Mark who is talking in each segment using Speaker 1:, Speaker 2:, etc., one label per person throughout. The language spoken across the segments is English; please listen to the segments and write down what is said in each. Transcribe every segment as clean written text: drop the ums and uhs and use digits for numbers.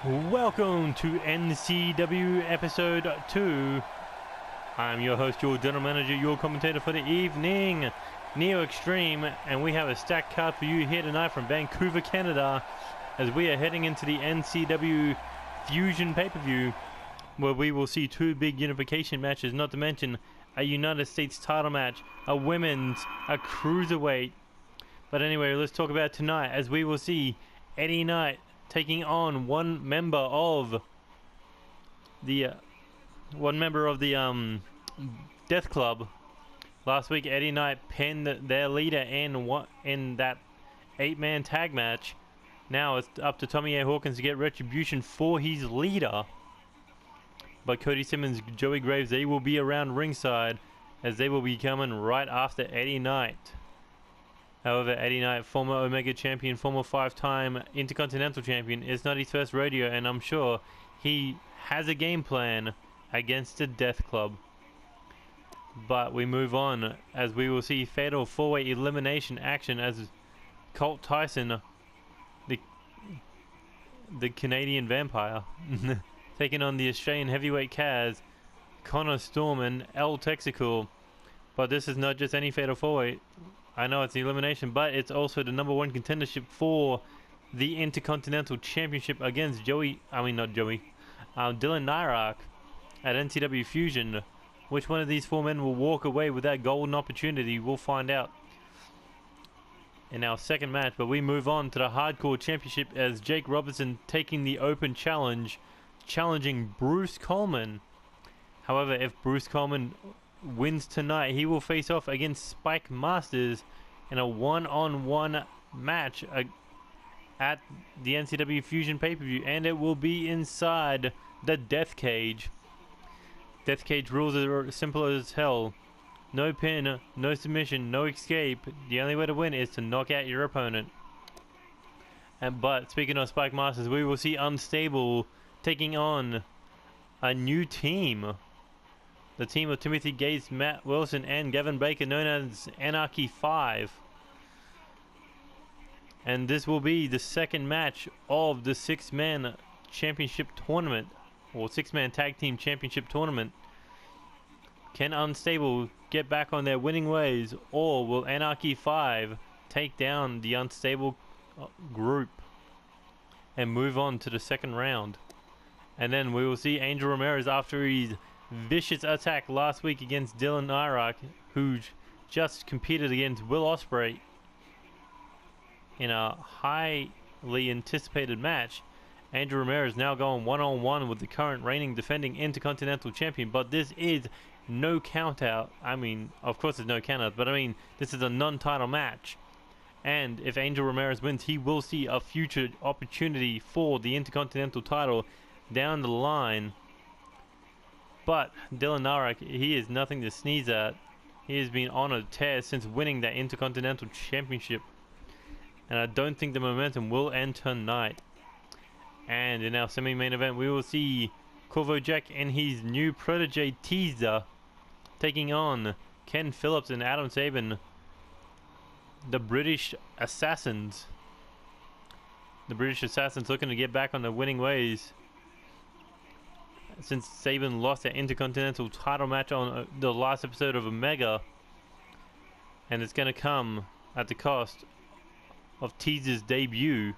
Speaker 1: Welcome to NCW episode 2. I'm your host, your general manager, your commentator for the evening, Neo Extreme, and we have a stacked card for you here tonight from Vancouver, Canada, as we are heading into the NCW Fusion pay-per-view, where we will see two big unification matches, not to mention a United States title match, a women's, a cruiserweight. But anyway, let's talk about tonight, as we will see Eddie Knight taking on one member of the Death Club. Last week, Eddie Knight pinned their leader in that 8-man tag match. Now it's up to Tommy A. Hawkins to get retribution for his leader. But Cody Simmons, Joey Graves, they will be around ringside, as they will be coming right after Eddie Knight. However, Eddie Knight, former Omega champion, former 5-time Intercontinental champion, is not his first rodeo, and I'm sure he has a game plan against the Death Club. But we move on, as we will see fatal 4-way elimination action as Colt Tyson, the Canadian vampire, taking on the Australian heavyweight Kaz, Connor Storm, and Texacool. But this is not just any fatal 4-way. I know it's the elimination, but it's also the #1 contendership for the Intercontinental Championship against Dylan Nyrak at NCW Fusion. Which one of these four men will walk away with that golden opportunity, we'll find out in our second match. But we move on to the Hardcore Championship as Jake Robertson taking the open challenge, challenging Bruce Coleman. However, if Bruce Coleman wins tonight, he will face off against Spike Masters in a one-on-one match at the NCW Fusion pay-per-view, and it will be inside the Death Cage. Death Cage rules are simple as hell. No pin, no submission, no escape. The only way to win is to knock out your opponent. But speaking of Spike Masters, we will see Unstable taking on a new team. The team of Timothy Gates, Matt Wilson, and Gavin Baker, known as Anarchy 5. And this will be the second match of the 6-man championship tournament, or 6-man tag team championship tournament. Can Unstable get back on their winning ways, or will Anarchy 5 take down the Unstable group and move on to the second round? And then we will see Angel Ramirez, after his vicious attack last week against Dylan Nyrak, who just competed against Will Ospreay in a highly anticipated match. Angel Ramirez now going one-on-one with the current reigning defending Intercontinental champion, but this is no count out. I mean, of course there's no count out, but I mean, this is a non-title match. And if Angel Ramirez wins, he will see a future opportunity for the Intercontinental title down the line. But Dylan Nyrak, he is nothing to sneeze at. He has been on a tear since winning that Intercontinental Championship. And I don't think the momentum will end tonight. And in our semi-main event, we will see Corvo Jack and his new protege Teaser taking on Ken Phillips and Adam Sabin, the British Assassins. The British Assassins looking to get back on their winning ways, since Sabin lost that Intercontinental title match on the last episode of Omega, and it's going to come at the cost of Teaser's debut.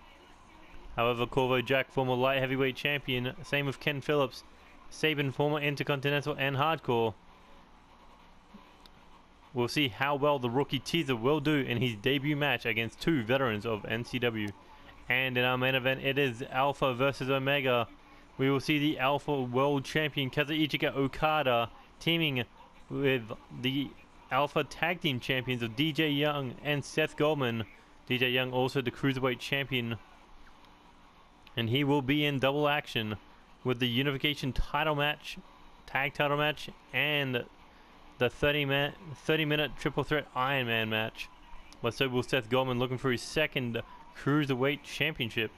Speaker 1: However, Corvo Jack, former light heavyweight champion, same with Ken Phillips, Sabin, former Intercontinental and Hardcore. We'll see how well the rookie Teaser will do in his debut match against two veterans of NCW. And in our main event, it is Alpha versus Omega. We will see the Alpha World Champion Kazuchika Okada teaming with the Alpha Tag Team Champions of DJ Young and Seth Goldman. DJ Young also the Cruiserweight Champion. And he will be in double action with the Unification title match, tag title match, and the 30-minute triple threat Iron Man match. But so will Seth Goldman, looking for his second Cruiserweight Championship.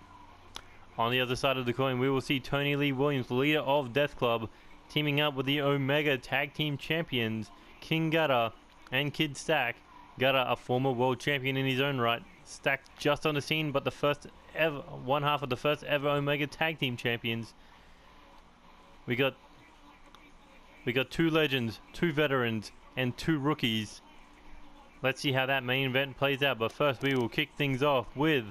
Speaker 1: On the other side of the coin, we will see Tony Lee Williams, leader of Death Club, teaming up with the Omega Tag Team Champions, King Gutter and Kid Stack. Gutter, a former world champion in his own right, Stacked just on the scene, but the first half of the first ever Omega Tag Team Champions. We got 2 legends, 2 veterans, and 2 rookies. Let's see how that main event plays out. But first, we will kick things off with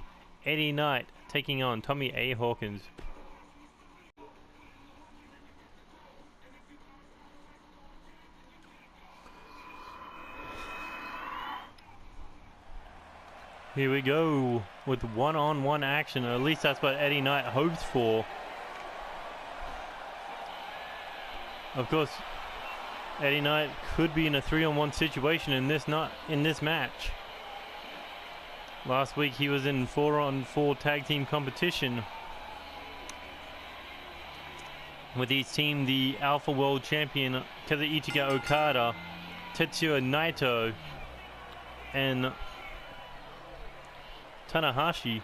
Speaker 1: Eddie Knight taking on Tommy A. Hawkins. Here we go with one-on-one action. At least that's what Eddie Knight hopes for. Of course, Eddie Knight could be in a 3-on-1 situation in this match. Last week he was in 4-on-4 tag team competition with his team, the Alpha World Champion Kazuchika Okada, Tetsuya Naito, and Tanahashi.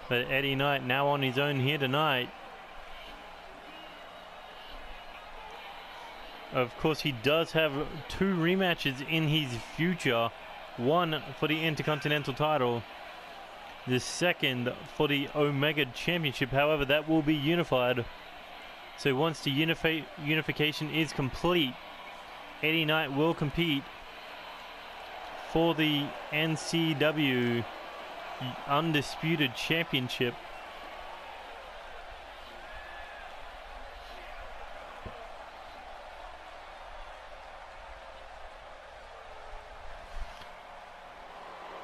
Speaker 1: But Eddie Knight now on his own here tonight. Of course, he does have 2 rematches in his future. One for the Intercontinental title, the second for the Omega Championship. However, that will be unified. So once the unification is complete, Eddie Knight will compete for the NCW Undisputed Championship.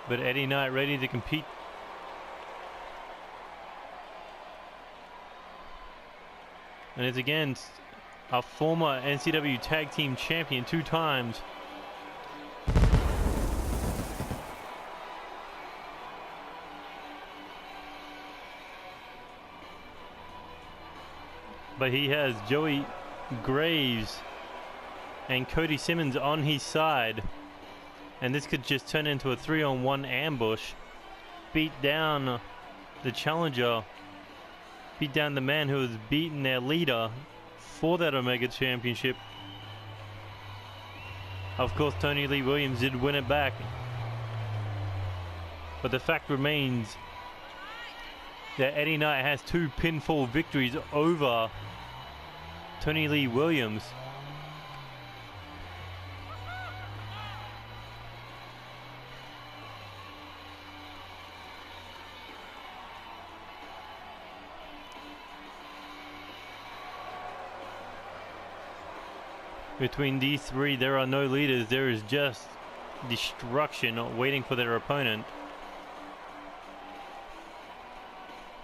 Speaker 1: But Eddie Knight ready to compete. And it's against a former NCW Tag Team Champion 2 times. But he has Joey Graves and Cody Simmons on his side. And this could just turn into a 3-on-1 ambush. Beat down the challenger. Beat down the man who has beaten their leader for that Omega Championship. Of course, Tony Lee Williams did win it back. But the fact remains that Eddie Knight has 2 pinfall victories over Tony Lee Williams. Between these 3, there are no leaders. There is just destruction waiting for their opponent.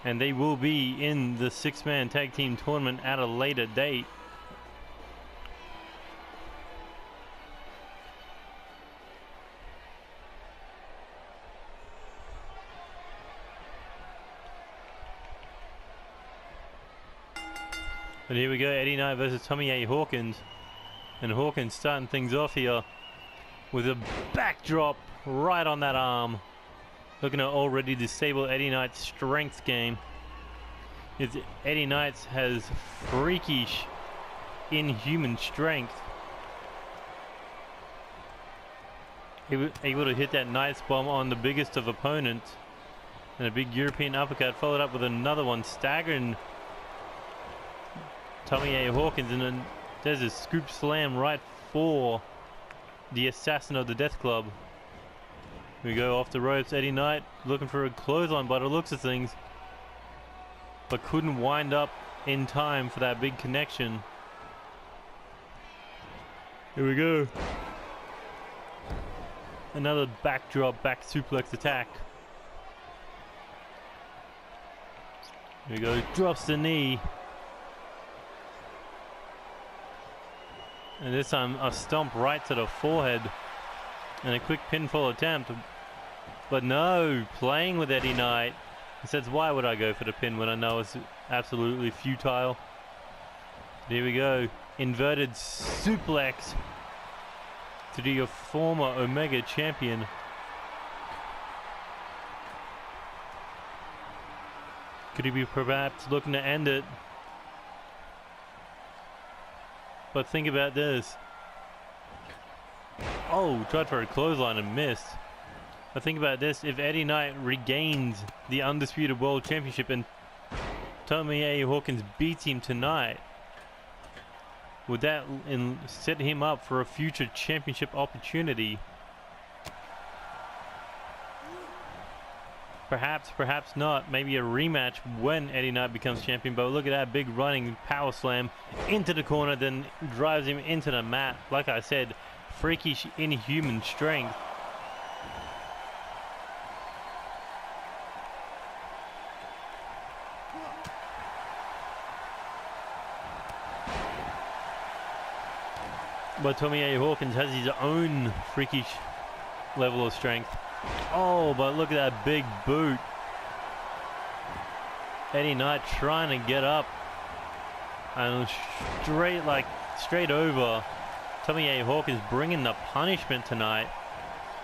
Speaker 1: And they will be in the 6-man tag team tournament at a later date. But here we go, Eddie Knight versus Tommy A. Hawkins. And Hawkins starting things off here with a backdrop right on that arm. Looking to already disable Eddie Knight's strength game. Eddie Knight has freakish, inhuman strength. He was able to hit that Knight's bomb on the biggest of opponents. And a big European uppercut followed up with another one, staggering Tommy A. Hawkins, and then there's a scoop slam right for the assassin of the Death Club. We go off the ropes. Eddie Knight looking for a clothesline by the looks of things, but couldn't wind up in time for that big connection. Here we go. Another backdrop, back suplex attack. Here we go. Drops the knee. And this time a stomp right to the forehead and a quick pinfall attempt. But no, playing with Eddie Knight. He says, why would I go for the pin when I know it's absolutely futile? Here we go. Inverted suplex to the former Omega champion. Could he be perhaps looking to end it? But think about this. Oh, tried for a clothesline and missed. But think about this, if Eddie Knight regains the Undisputed World Championship and Tommy Hawkins beats him tonight, would that set him up for a future championship opportunity? Perhaps, perhaps not. Maybe a rematch when Eddie Knight becomes champion. But look at that big running power slam into the corner, then drives him into the mat. Like I said, freakish, inhuman strength. But Tommy Hawkins has his own freakish level of strength. Oh, but look at that big boot. Eddie Knight trying to get up. And straight over. Tommy Hawkins bringing the punishment tonight.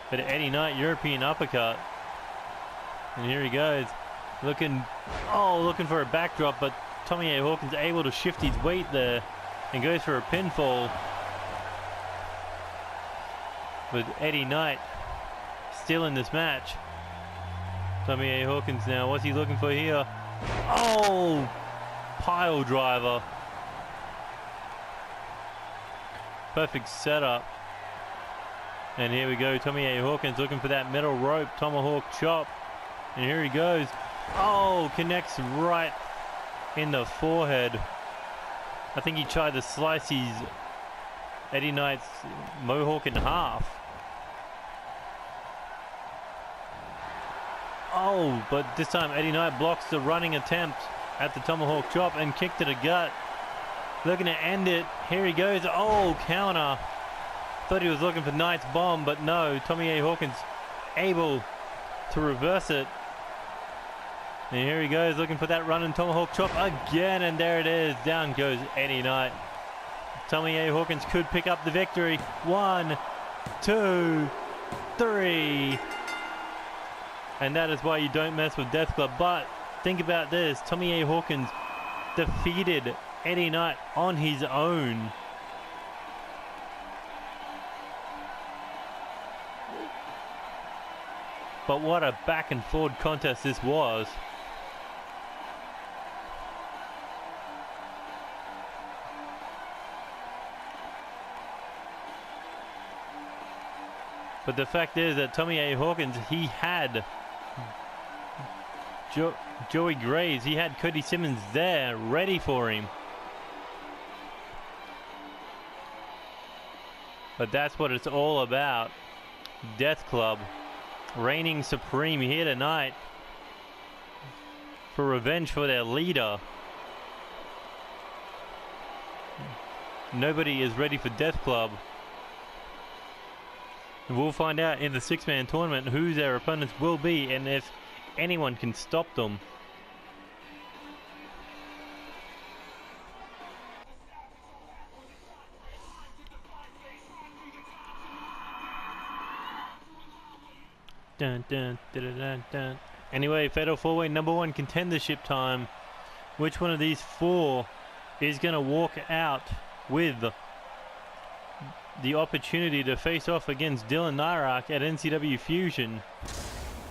Speaker 1: But Eddie Knight, European uppercut. And here he goes. Looking for a backdrop, but Tommy Hawkins able to shift his weight there and goes for a pinfall. With Eddie Knight still in this match. Tommy Hawkins now, what's he looking for here? Oh! Pile driver. Perfect setup. And here we go, Tommy Hawkins looking for that middle rope, tomahawk chop. And here he goes. Oh, connects right in the forehead. I think he tried to slice his Eddie Knight's mohawk in half. Oh, but this time Eddie Knight blocks the running attempt at the tomahawk chop and kick to the gut. Looking to end it. Here he goes. Oh, counter. Thought he was looking for Knight's bomb, but no. Tommy Hawkins able to reverse it. And here he goes, looking for that running tomahawk chop again, and there it is. Down goes Eddie Knight. Tommy Hawkins could pick up the victory. 1, 2, 3. And that is why you don't mess with Death Club. But think about this. Tommy Hawkins defeated Eddie Knight on his own. But what a back and forward contest this was. But the fact is that Tommy Hawkins, he had Joey Graves, he had Cody Simmons there ready for him. But that's what it's all about. Death Club reigning supreme here tonight for revenge for their leader. Nobody is ready for Death Club. We'll find out in the six-man tournament who their opponents will be and if anyone can stop them. Dun, dun, dun, dun, dun. Anyway, Fatal 4-Way #1 contendership time. Which one of these four is going to walk out with the opportunity to face off against Dylan Nyrak at NCW Fusion?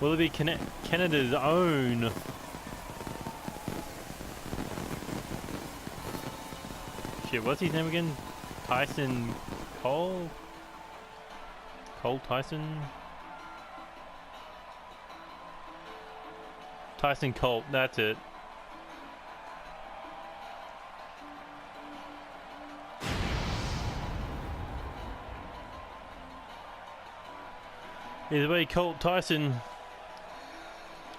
Speaker 1: Will it be Canada's own what's his name again? Tyson Colt? Tyson? Tyson Colt, that's it. Either way, Colt Tyson,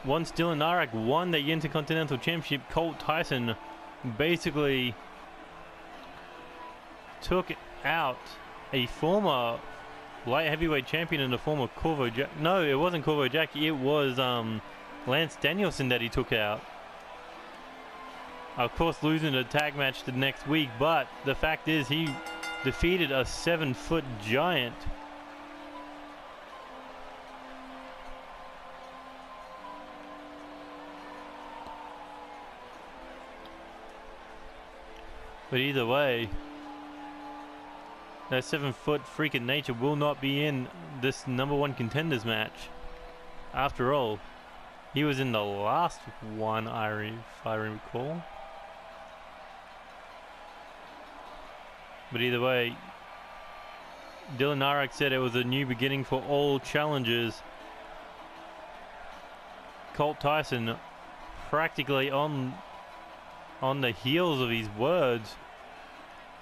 Speaker 1: once Dylan Nyrak won the Intercontinental Championship, Colt Tyson basically took out a former light heavyweight champion and a former Corvo Jack. No, it wasn't Corvo Jack, it was Lance Danielson that he took out. Of course, losing a tag match the next week, but the fact is he defeated a 7-foot giant. But either way, that 7-foot freak of nature will not be in this #1 contenders match. After all, he was in the last one, if I recall. But either way, Dylan Narak said it was a new beginning for all challengers. Colt Tyson practically on the heels of his words,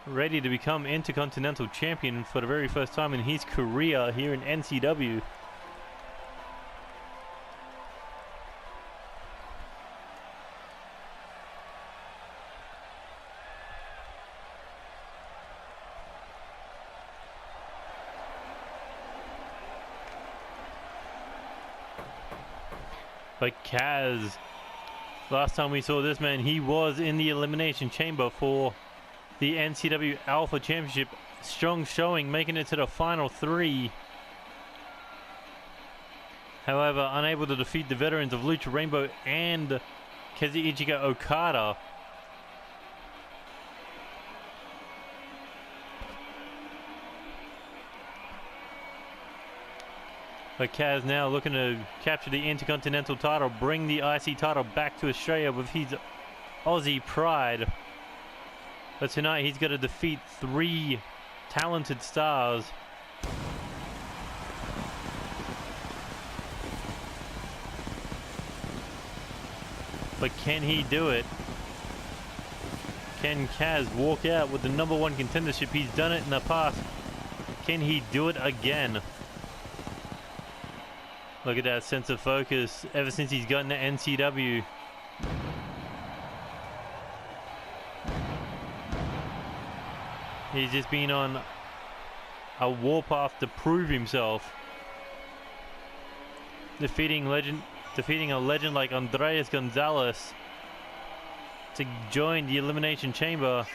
Speaker 1: ready to become Intercontinental Champion for the very first time in his career here in NCW. But Kaz, last time we saw this man, he was in the Elimination Chamber for the NCW Alpha Championship. Strong showing, making it to the final 3. However, unable to defeat the veterans of Lucha Rainbow and Kazuchika Okada. But Kaz now looking to capture the Intercontinental title, bring the IC title back to Australia with his Aussie pride. But tonight he's got to defeat 3 talented stars. But can he do it? Can Kaz walk out with the #1 contendership? He's done it in the past. Can he do it again? Look at that sense of focus ever since he's gotten to NCW. He's just been on a warpath to prove himself. Defeating a legend like Andreas Gonzalez to join the Elimination Chamber.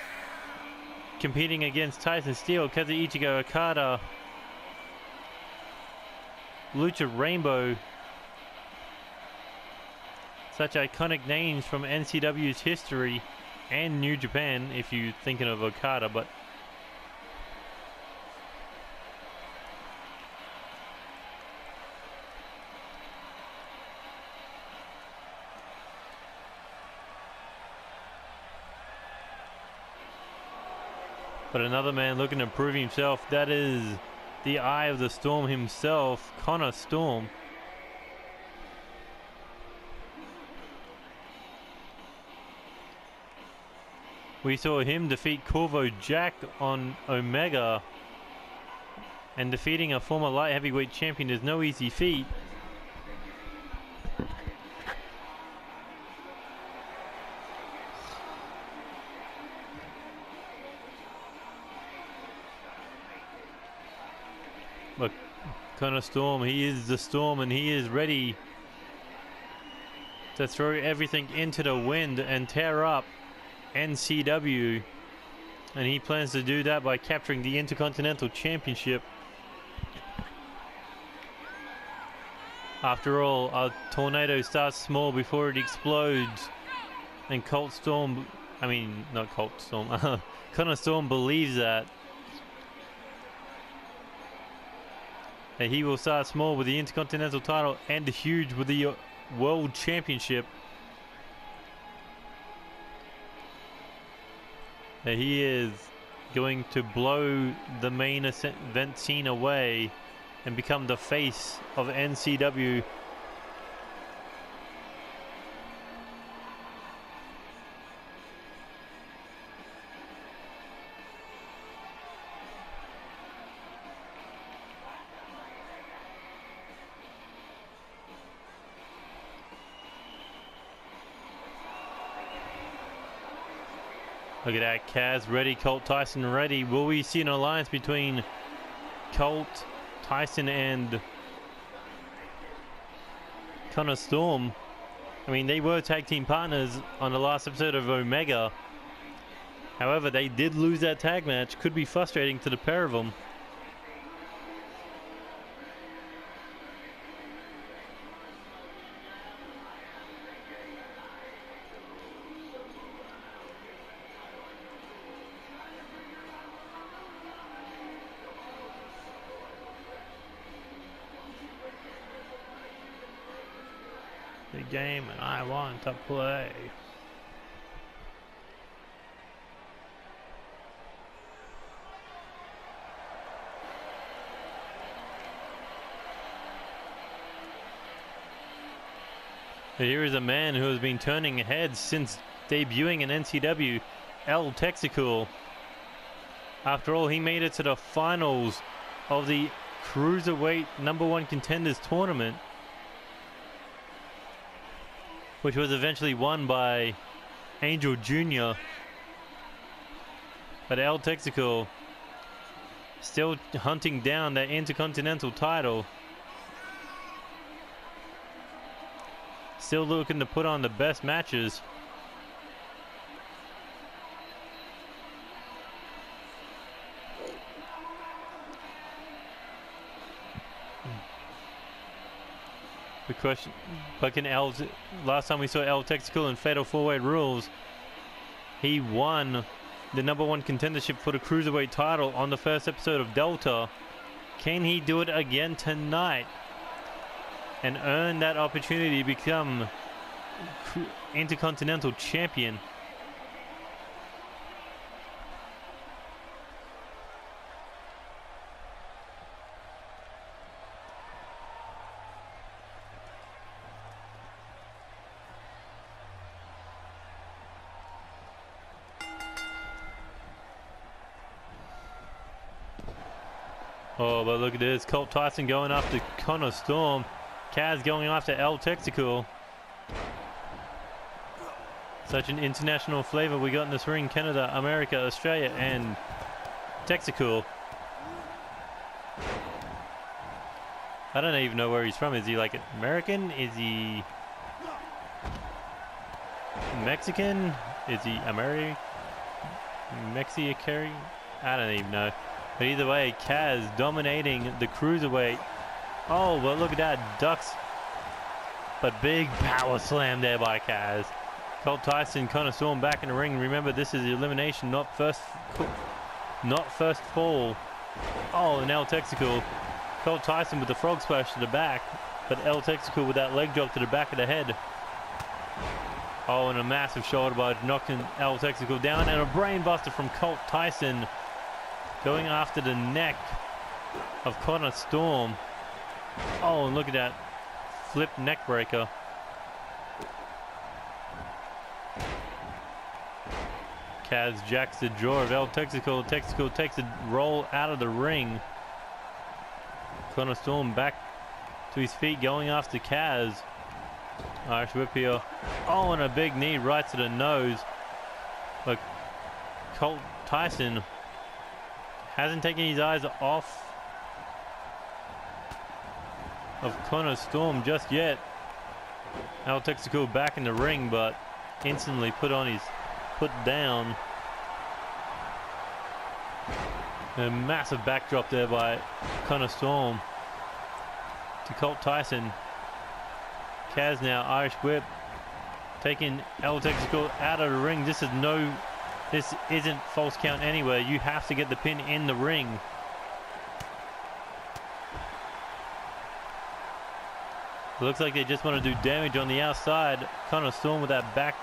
Speaker 1: Competing against Tyson Steele, Kazuchika Okada, Lucha Rainbow. Such iconic names from NCW's history and New Japan, if you're thinking of Okada, but another man looking to prove himself. That is the Eye of the Storm himself, Connor Storm. We saw him defeat Corvo Jack on Omega, and defeating a former light heavyweight champion is no easy feat. But Connor Storm, he is the Storm, and he is ready to throw everything into the wind and tear up NCW. And he plans to do that by capturing the Intercontinental Championship. After all, a tornado starts small before it explodes. And Colt Storm, not Colt Storm, Connor Storm believes that. And he will start small with the Intercontinental title and huge with the World Championship. And he is going to blow the main event scene away and become the face of NCW. Look at that, Kaz ready, Colt Tyson ready. Will we see an alliance between Colt, Tyson, and Connor Storm? They were tag team partners on the last episode of Omega. However, they did lose that tag match. Could be frustrating to the pair of them. game and I want to play. Here is a man who has been turning heads since debuting in NCW, Texacool. After all, he made it to the finals of the Cruiserweight #1 Contenders tournament, which was eventually won by Angel Jr. But Texacool still hunting down that Intercontinental title. Still looking to put on the best matches. The question, but can last time we saw Texacool in Fatal 4-Way Rules, he won the #1 contendership for the Cruiserweight title on the first episode of Delta. Can he do it again tonight and earn that opportunity to become Intercontinental champion? Oh, but look at this. Colt Tyson going after Connor Storm. Kaz going after Texacool. Such an international flavor we got in this ring. Canada, America, Australia, and Texacool. I don't even know where he's from. Is he like American? Is he Mexican? Is he Mexican? I don't even know. But either way, Kaz dominating the Cruiserweight. Oh, but look at that. Ducks. But big power slam there by Kaz. Colt Tyson, Connor Storm back in the ring. Remember, this is the elimination, not first fall. Oh, and Texacool. Colt Tyson with the frog splash to the back. But Texacool with that leg drop to the back of the head. Oh, and a massive shoulder barge knocking Texacool down. And a brain buster from Colt Tyson. Going after the neck of Connor Storm. Oh, and look at that flip neck breaker. Kaz jacks the jaw of Texacool. Texacool takes a roll out of the ring. Connor Storm back to his feet going after Kaz. Irish whip here. Oh, and a big knee right to the nose. But Colt Tyson hasn't taken his eyes off of Connor Storm just yet. Texacool back in the ring, but instantly put down. A massive backdrop there by Connor Storm to Colt Tyson. Kaz now, Irish whip, taking Texacool out of the ring. This isn't false count anywhere. You have to get the pin in the ring. It looks like they just want to do damage on the outside. Connor Storm with that back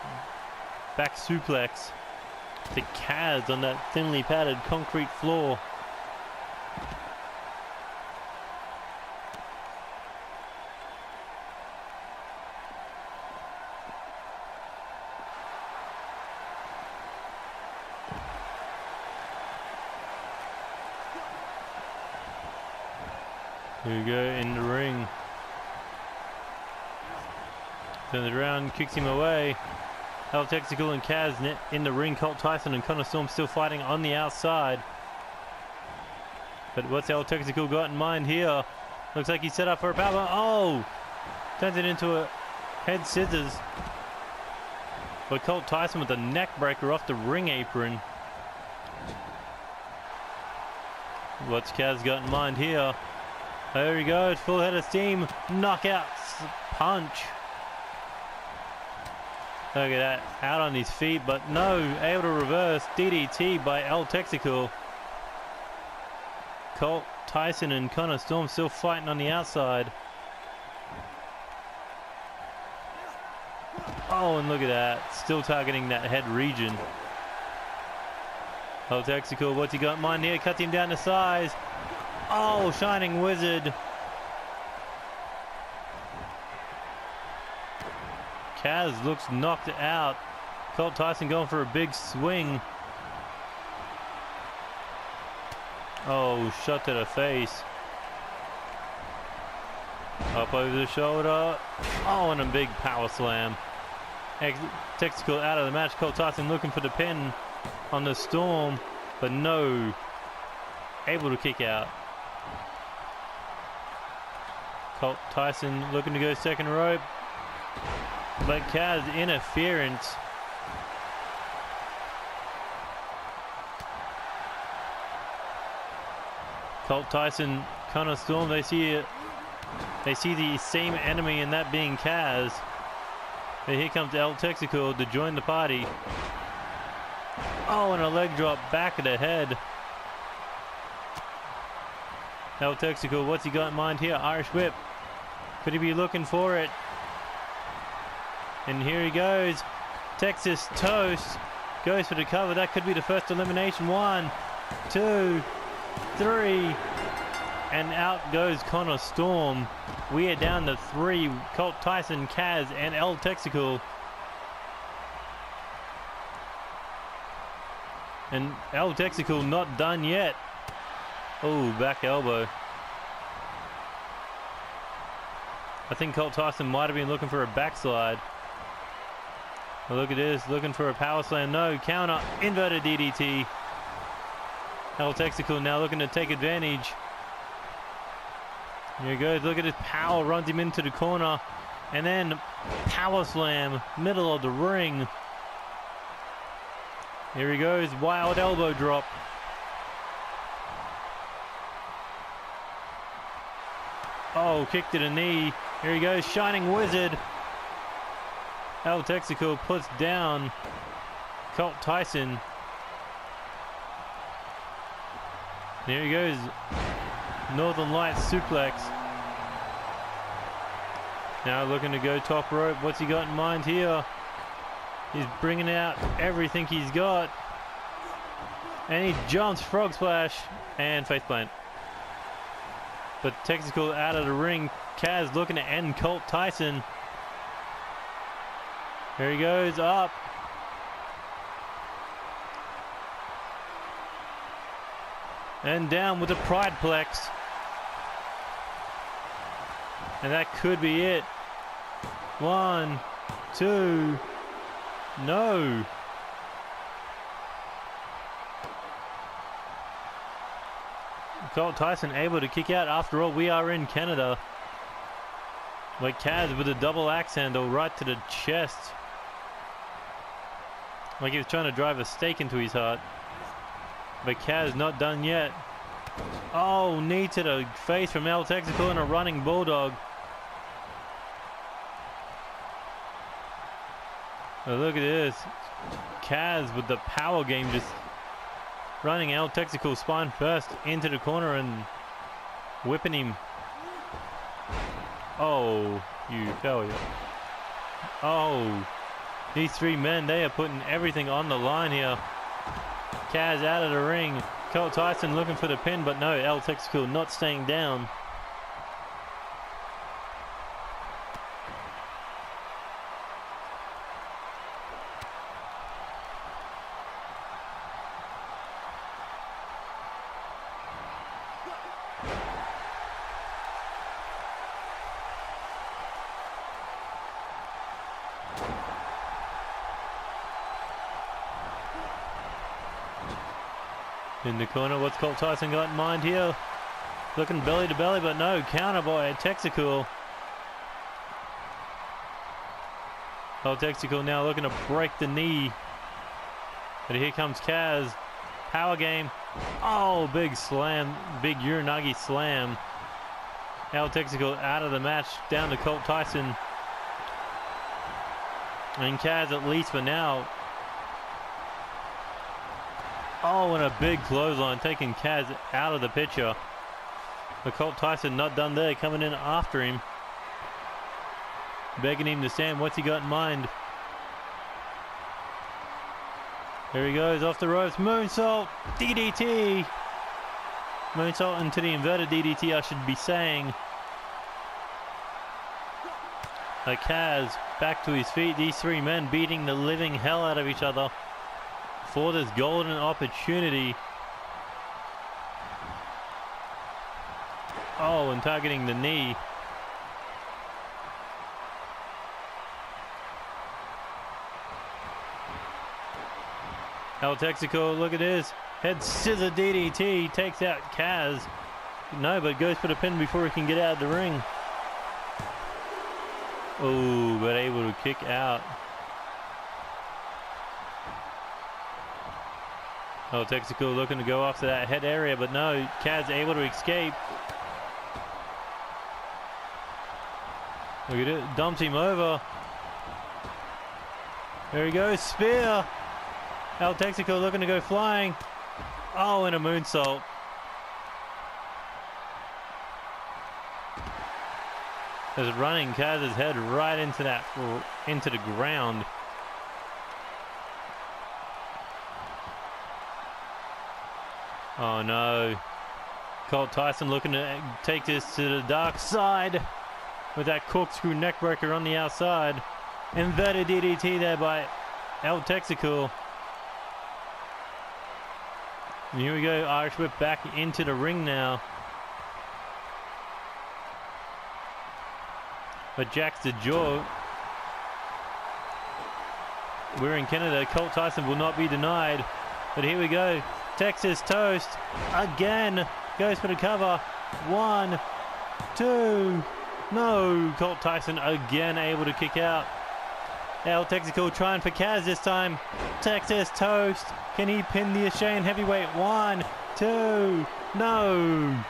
Speaker 1: suplex to Kaz on that thinly padded concrete floor. Here we go in the ring. Turns it around, kicks him away. Texacool and Kaz in the ring. Colt Tyson and Connor Storm still fighting on the outside. But what's Texacool got in mind here? Looks like he's set up for a power. Oh! Turns it into a head scissors. But Colt Tyson with the neck breaker off the ring apron. What's Kaz got in mind here? There he goes, full head of steam, knockout punch. Look at that, out on his feet, but no, able to reverse DDT by Texacool. Colt Tyson and Connor Storm still fighting on the outside. Oh, and look at that. Still targeting that head region. Oh, Texacool, what's he got in mind here? Cuts him down to size. Oh, Shining Wizard. Kaz looks knocked out. Colt Tyson going for a big swing. Oh, shot to the face. Up over the shoulder. Oh, and a big power slam. Texacool out of the match. Colt Tyson looking for the pin on the Storm, but no. Able to kick out. Colt Tyson looking to go second rope. But Kaz interference. Colt Tyson, Connor Storm, they see the same enemy, and that being Kaz. But here comes El Texacool to join the party. Oh, and a leg drop back of the head. El Texacool, what's he got in mind here? Irish whip. Could he be looking for it? And here he goes. Texas Toast goes for the cover. That could be the first elimination. 1, 2, 3. And out goes Connor Storm. We are down to 3. Colt Tyson, Kaz, and El Texacool. And El Texacool not done yet. Oh, back elbow. I think Colt Tyson might have been looking for a backslide. Well, look at this, looking for a power slam. No, counter, inverted DDT. El Texacool now looking to take advantage. Here he goes, look at his power, runs him into the corner. And then power slam, middle of the ring. Here he goes, wild elbow drop. Oh, kick to the knee. Here he goes, Shining Wizard. El Texacool puts down Colt Tyson. There he goes, Northern Lights suplex. Now looking to go top rope. What's he got in mind here? He's bringing out everything he's got. And he jumps, frog splash, and faceplant. But Texacool out of the ring. Kaz looking to end Colt Tyson. Here he goes, up. And down with the Pride Plex. And that could be it. 1, 2. No. Colt Tyson able to kick out. After all, we are in Canada. Like Kaz with a double axe handle right to the chest. Like he was trying to drive a stake into his heart. But Kaz not done yet. Oh, knee to the face from El Texacool and a running bulldog. Oh, look at this. Kaz with the power game just running El Texacool spine first into the corner and whipping him. Oh, you failure. Oh, these 3 men, they are putting everything on the line here. Kaz out of the ring. Colt Tyson looking for the pin, but no, El Texacool not staying down. In the corner, what's Colt Tyson got in mind here? Looking belly to belly, but no, counter by Texacool. Oh, Texacool now looking to break the knee. But here comes Kaz. Power game. Oh, big slam, big Uranagi slam. El Texacool out of the match, down to Colt Tyson. And Kaz at least for now. Oh, and a big clothesline, taking Kaz out of the picture. But Colt Tyson not done there, coming in after him. Begging him to stand. What's he got in mind? Here he goes off the ropes. Moonsault. DDT. Moonsault into the inverted DDT, I should be saying. Like Kaz back to his feet. These three men beating the living hell out of each other for this golden opportunity. Oh, and targeting the knee. Texacool, look at this. Head scissor DDT, takes out Kaz. No, but goes for the pin before he can get out of the ring. Oh, but able to kick out. Texacool looking to go after that head area, but no, Kaz able to escape. Look at it, dumps him over. There he goes, spear. Texacool looking to go flying. Oh, and a moonsault. Just running Kaz's head right into the ground. Oh no. Colt Tyson looking to take this to the dark side with that corkscrew neckbreaker on the outside. Inverted DDT there by Texacool. And here we go, Irish whip back into the ring now. But jacks the jaw. We're in Canada. Colt Tyson will not be denied. But here we go. Texas toast again. Goes for the cover. 1, 2. No. Colt Tyson again able to kick out. Texacool trying for Kaz this time. Texas toast. Can he pin the Australian heavyweight? 1, 2. No.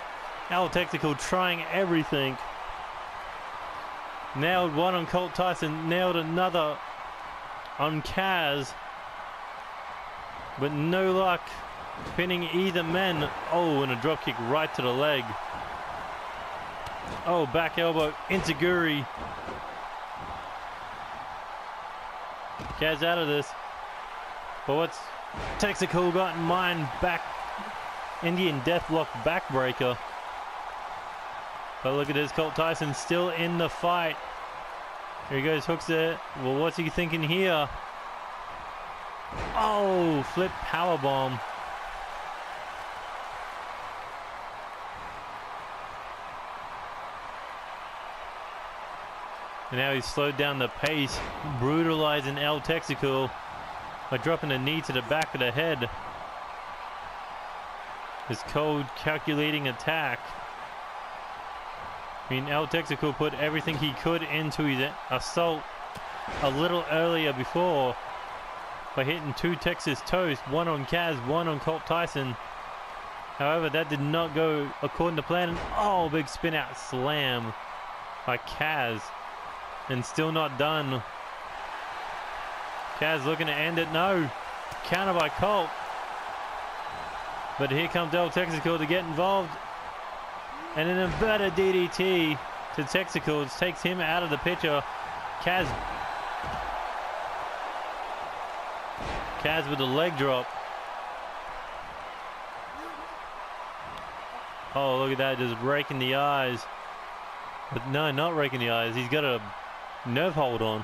Speaker 1: Texacool trying everything. Nailed one on Colt Tyson. Nailed another on Kaz. But no luck pinning either men. Oh, and a dropkick right to the leg. Oh, back elbow. Intiguri. Kaz out of this. But what's Texacool got in mind? Back Indian Deathlock backbreaker. But look at this, Colt Tyson still in the fight. Here he goes, hooks it. Well, what's he thinking here? Oh, flip powerbomb. And now he's slowed down the pace, brutalizing Texacool by dropping a knee to the back of the head. His cold, calculating attack. I mean, Texacool put everything he could into his assault a little earlier before by hitting 2 Texas toast, 1 on Kaz, 1 on Colt Tyson. However, that did not go according to plan. Oh, big spin out slam by Kaz. And still not done. Kaz looking to end it. No. Counter by Colt. But here comes Texacool to get involved. And an inverted DDT to Texacool takes him out of the picture. Kaz with a leg drop. Oh, look at that, just raking the eyes. But no, not raking the eyes. He's got a nerve hold on.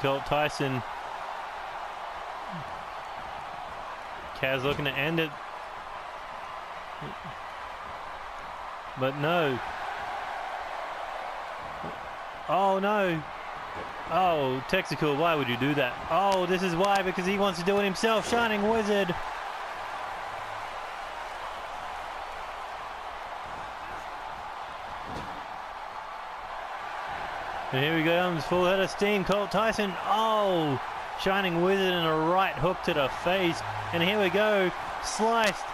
Speaker 1: Colt Tyson. Kaz looking to end it. But no. Oh no. Oh, Texacool, why would you do that? Oh, this is why, because he wants to do it himself. Shining Wizard. And here we go, full head of steam, Colt Tyson. Oh, Shining Wizard and a right hook to the face. And here we go, sliced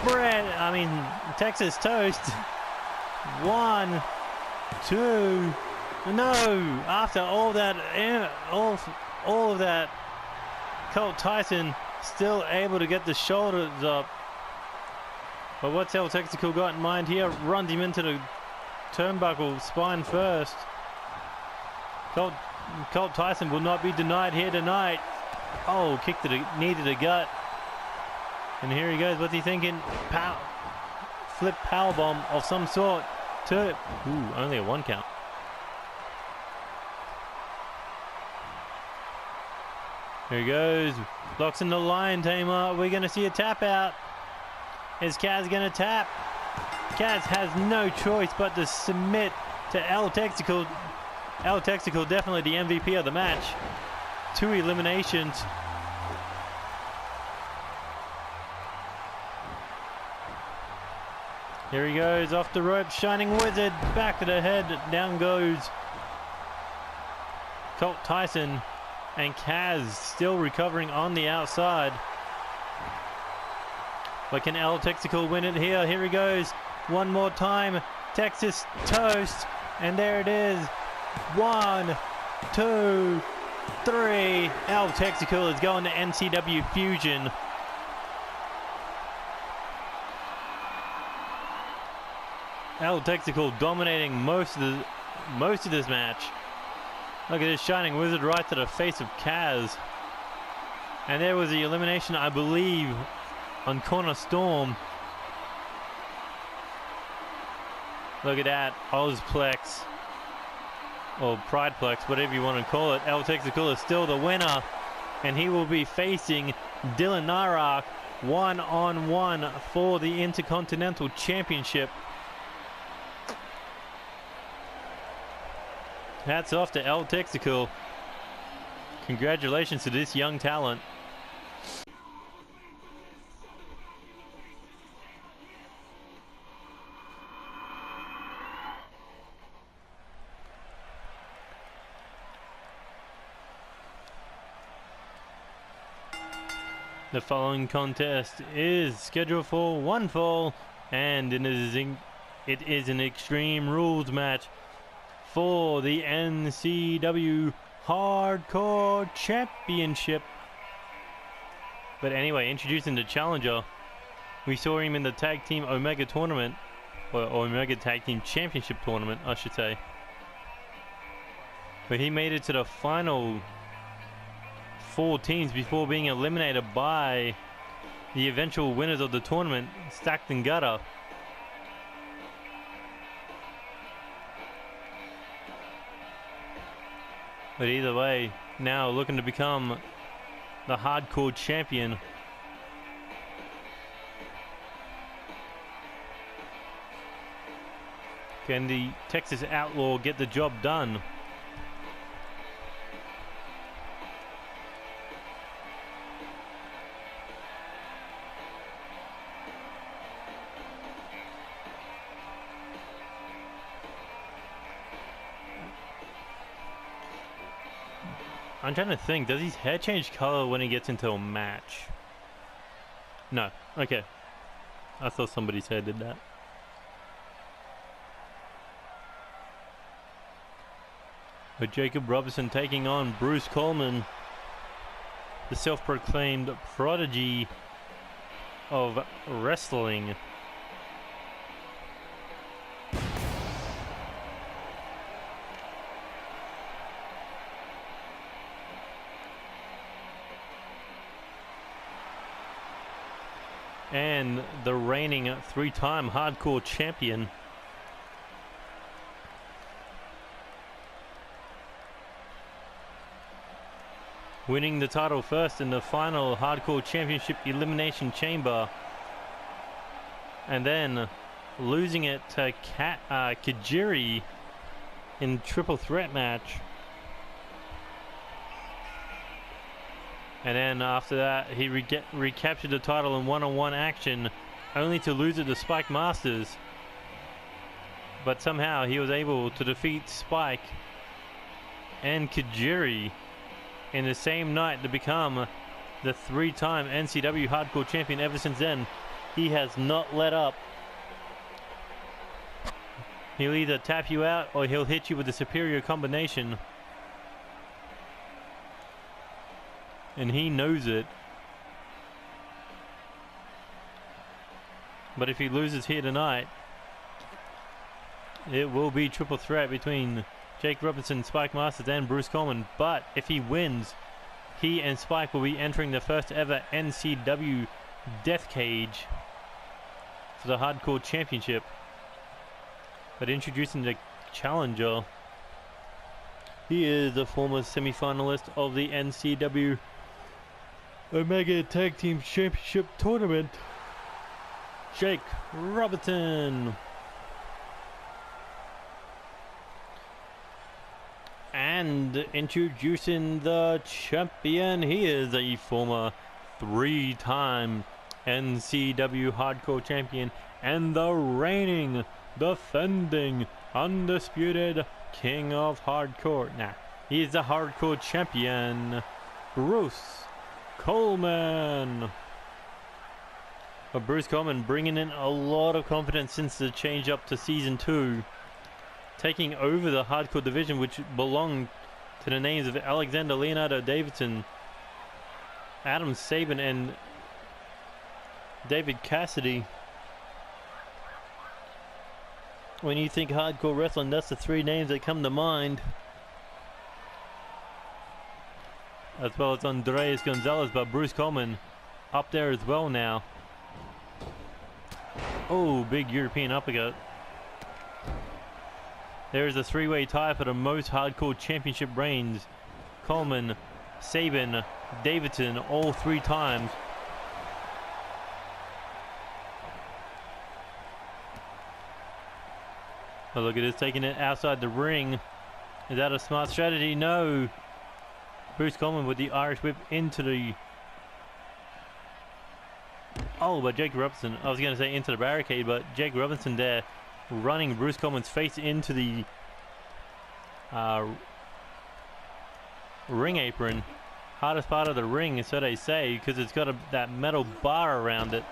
Speaker 1: bread. I mean, Texas toast. 1, 2, No, after all that, all of that, Colt Tyson still able to get the shoulders up. But what's Texacool got in mind here? Runs him into the turnbuckle, spine first. Colt Tyson will not be denied here tonight. Oh, kick to the knee to the gut. And here he goes. What's he thinking? Flip powerbomb of some sort. Only a 1 count. Here he goes. Locks in the lion tamer. We're going to see a tap out. Is Kaz going to tap? Kaz has no choice but to submit to Texacool. Texacool definitely the MVP of the match. 2 eliminations. Here he goes off the rope. Shining Wizard. Back to the head. Down goes Colt Tyson. And Kaz still recovering on the outside. But can Texacool win it here? Here he goes. One more time. Texas toast. And there it is. 1, 2, 3. Texacool is going to NCW Fusion. Texacool dominating most of this match. Look at this Shining Wizard right to the face of Kaz. And there was the elimination, I believe, on Corner Storm. Look at that, Ozplex, or Prideplex, whatever you want to call it. Texacool is still the winner, and he will be facing Dylan Narak 1-on-1 for the Intercontinental Championship. Hats off to Texacool. Congratulations to this young talent. The following contest is scheduled for 1 fall, and it is an Extreme Rules match for the NCW Hardcore Championship. But anyway, introducing the challenger. We saw him in the Tag Team Omega Tournament, or Omega Tag Team Championship Tournament, I should say. But he made it to the final 4 teams before being eliminated by the eventual winners of the tournament, Stacked and Gutter. But either way, now looking to become the Hardcore Champion. Can the Texas Outlaw get the job done? I'm trying to think, does his hair change color when he gets into a match? No. Okay. I thought somebody's hair did that. But Jacob Robertson taking on Bruce Coleman, the self-proclaimed prodigy of wrestling. And the reigning 3-time Hardcore Champion. Winning the title first in the final Hardcore Championship Elimination Chamber. And then losing it to Kajiri in Triple Threat match. And then after that, he recaptured the title in one-on-one action, only to lose it to Spike Masters. But somehow he was able to defeat Spike and Kajiri in the same night to become the 3-time NCW Hardcore Champion. Ever since then, he has not let up. He'll either tap you out or he'll hit you with a superior combination. And he knows it. But if he loses here tonight, it will be triple threat between Jake Robinson, Spike Masters, and Bruce Coleman. But if he wins, he and Spike will be entering the first ever NCW Death Cage for the Hardcore Championship. But introducing the challenger, he is the former semi-finalist of the NCW Omega Tag Team Championship Tournament, Jake Robinson. And introducing the champion, he is a former 3-time NCW Hardcore Champion and the reigning, defending, undisputed King of Hardcore. Nah, he's the Hardcore Champion, Bruce Coleman. But Bruce Coleman bringing in a lot of confidence since the change up to Season 2. Taking over the Hardcore division, which belonged to the names of Alexander Leonardo Davidson, Adam Sabin, and David Cassidy. When you think Hardcore wrestling, that's the 3 names that come to mind. As well as Andreas Gonzalez, but Bruce Coleman up there as well now. Oh, big European uppercut. There's a 3-way tie for the most Hardcore Championship reigns. Coleman, Sabin, Davidson, all 3 times. Oh, look at this, taking it outside the ring. Is that a smart strategy? No. Bruce Coleman with the Irish whip into the... Oh, but Jake Robinson, I was going to say into the barricade, but Jake Robinson there running Bruce Coleman's face into the ring apron. Hardest part of the ring, so they say, because it's got that metal bar around it.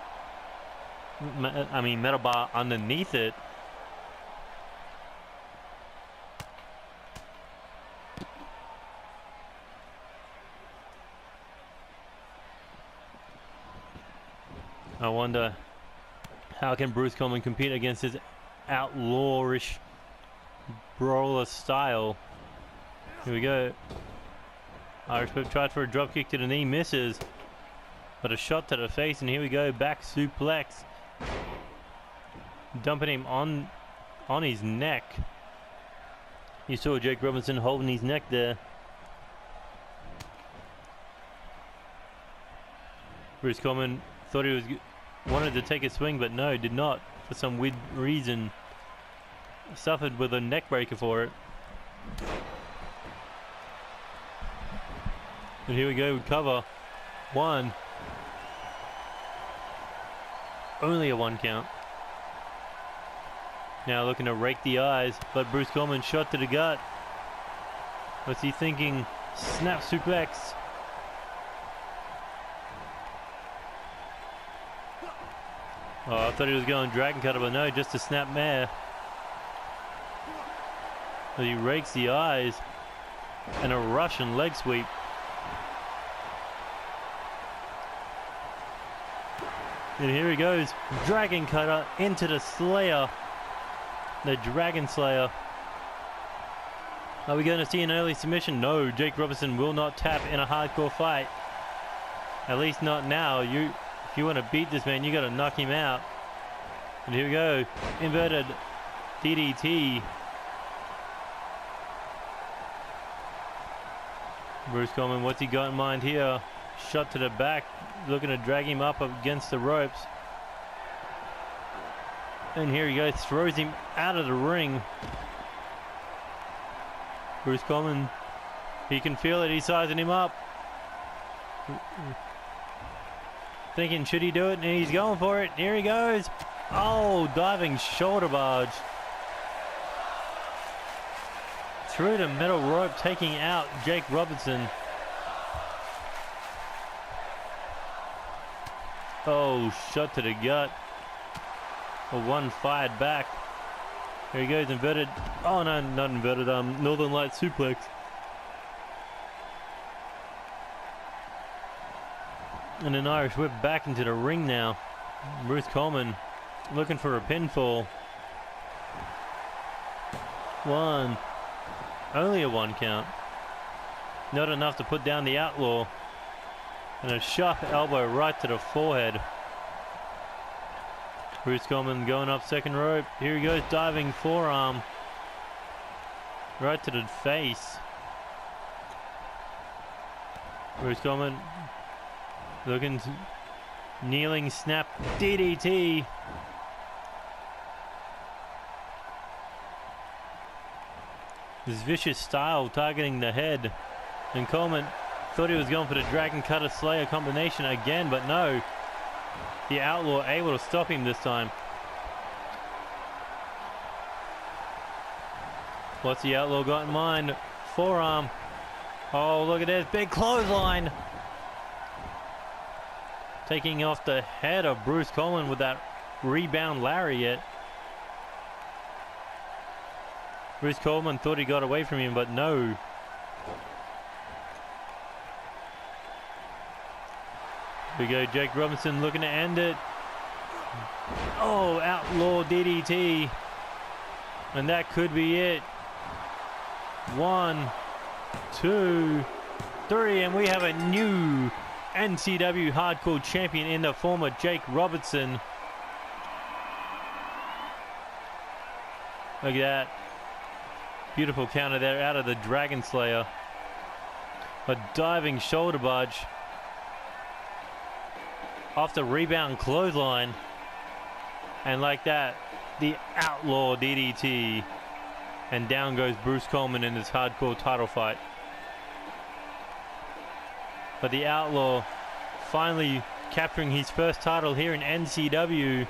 Speaker 1: I mean, metal bar underneath it. I wonder how can Bruce Coleman compete against his outlawish brawler style. Here we go. Irish whip tried for a drop kick to the knee, misses, but a shot to the face, and here we go, back suplex, dumping him on his neck. You saw Jake Robinson holding his neck there. Bruce Coleman thought he wanted to take a swing, but no, did not, for some weird reason. Suffered with a neck breaker for it. And here we go, we cover. 1. Only a 1 count. Now looking to rake the eyes, but Bruce Coleman shot to the gut. What's he thinking? Snap suplex. Oh, I thought he was going dragon cutter, but no, just a snap mare. But he rakes the eyes and a Russian leg sweep. And here he goes, dragon cutter into the Slayer, the Dragon Slayer. Are we going to see an early submission? No, Jake Robinson will not tap in a hardcore fight. At least not now. If you want to beat this man, you got to knock him out. And here we go, inverted DDT. Bruce Coleman, what's he got in mind here? Shot to the back, looking to drag him up against the ropes. And here he goes, throws him out of the ring. Bruce Coleman, he can feel it, he's sizing him up. Thinking, should he do it? And he's going for it. Here he goes. Oh, diving shoulder barge. Through the metal rope, taking out Jake Robinson. Oh, shot to the gut. A 1 fired back. Here he goes, inverted. Oh no, not inverted. Northern Light suplex. And an Irish whip back into the ring now. Bruce Coleman looking for a pinfall. One. Only a 1 count. Not enough to put down the Outlaw. And a sharp elbow right to the forehead. Bruce Coleman going up second rope. Here he goes, diving forearm. Right to the face. Bruce Coleman looking, kneeling snap DDT. This vicious style targeting the head. And Coleman thought he was going for the Dragon Cutter Slayer combination again, but no. The Outlaw able to stop him this time. What's the Outlaw got in mind? Forearm. Oh, look at this. Big clothesline. Taking off the head of Bruce Coleman with that rebound lariat. Bruce Coleman thought he got away from him, but no. Here we go, Jake Robinson looking to end it. Oh, Outlaw DDT. And that could be it. 1, 2, 3, and we have a new NCW Hardcore champion in the form of Jake Robertson. Look at that. Beautiful counter there out of the Dragon Slayer. A diving shoulder barge. Off the rebound clothesline. And like that, the Outlaw DDT. And down goes Bruce Coleman in this Hardcore title fight. But the Outlaw finally capturing his first title here in NCW.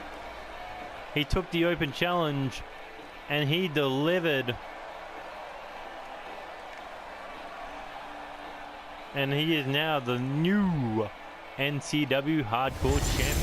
Speaker 1: He took the open challenge and he delivered. And he is now the new NCW Hardcore champion.